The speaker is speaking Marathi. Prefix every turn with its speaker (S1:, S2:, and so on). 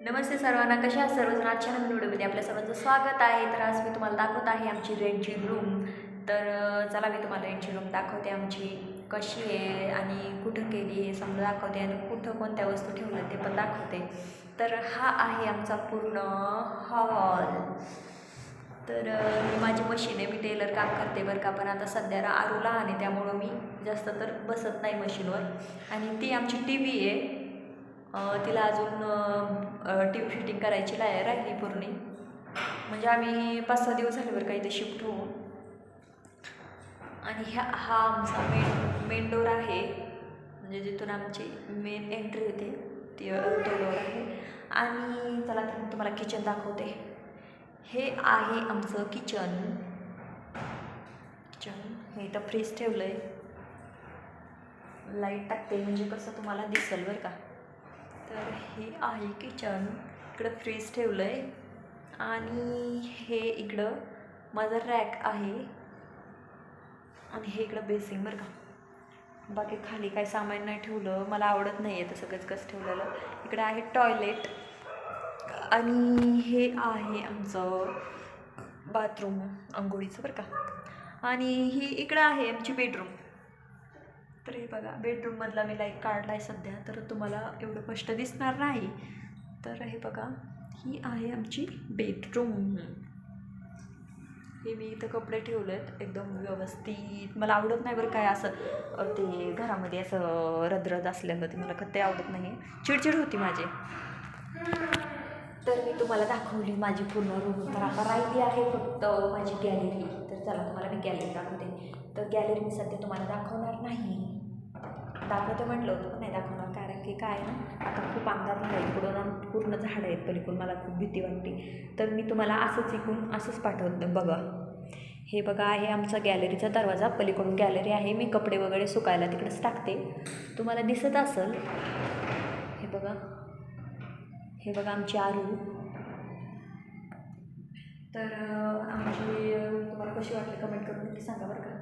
S1: नमस्ते सर्वांना, कशा आहात सर्वजण. आजच्या नवीन व्हिडिओमध्ये आपल्या सर्वांचं स्वागत आहे. तर आज मी तुम्हाला दाखवत आहे आमची रेंटची रूम. तर चला मी तुम्हाला रेंटची रूम दाखवते आमची कशी आहे आणि कुठं केली हे समजा दाखवते आणि कुठं कोणत्या वस्तू ठेवल्या ते पण दाखवते. तर हा आहे आमचा पूर्ण हॉल. तर मी माझी मशीन आहे, मी टेलर काम करते बरं का. पण आता सध्या आरू लहान आहे त्यामुळं मी जास्त तर बसत नाही मशीनवर. आणि ती आमची टी व्ही आहे. तिला अजून टी व्ही फिटिंग करायची राहिली पूर्ण. म्हणजे आम्ही 5-6 दिवस झाले बरं का इथे शिफ्ट होऊन. आणि हा आमचा मेन डोर आहे, म्हणजे जिथून आमची मेन एंट्री होते तो डोर आहे. आणि चला तर मी तुम्हाला किचन दाखवते. हे आहे आमचं किचन. हे इथं फ्रीज ठेवलं आहे. लाईट टाकते म्हणजे कसं तुम्हाला दिसेल बरं का. तर हे आहे किचन. इकडं फ्रीज ठेवलं आहे आणि हे इकडं माझं रॅक आहे आणि हे इकडं बेसिंग बरं का. बाकी खाली काय सामान नाही ठेवलं, मला आवडत नाही आहे तसं गचगच ठेवलेलं. इकडं आहे टॉयलेट आणि हे आहे आमचं बाथरूम अंघोळीचं बरं का. आणि ही इकडं आहे आमची बेडरूम. तर हे बघा, बेडरूममधला मी लाईट काढला आहे सध्या, तर तुम्हाला एवढं स्पष्ट दिसणार नाही. तर हे बघा, ही आहे आमची बेडरूम. हे मी इथं कपडे ठेवले आहेत एकदम व्यवस्थित. मला आवडत नाही बरं काय असं ते घरामध्ये असं रद्रद असल्यानं, ते मला कधी आवडत नाही, चिडचिड होती माझी. तर मी तुम्हाला दाखवली माझी पूर्ण रूम. तर आता राहिली आहे फक्त माझी गॅलरी. तर चला तुम्हाला मी गॅलरी दाखवते. तर गॅलरी मी सध्या तुम्हाला दाखवणार नाही. दाखवते म्हटलं होतं पण नाही दाखवणार, कारण की काय ना, आता खूप अंधार झाला आहे. इकडून पूर्ण झाडं आहेत पलीकडून, मला खूप भीती वाटते. तर मी तुम्हाला असंच इकडून असंच पाठवतं. बघा, हे बघा आहे आमचा गॅलरीचा दरवाजा. पलीकडून गॅलरी आहे. मी कपडे वगैरे सुकायला तिकडेच टाकते, तुम्हाला दिसत असेल. हे बघा, हे बघा आमची आरू. तर आमची तुम्हाला कशी वाटली कमेंट करून नक्की सांगा बरं का.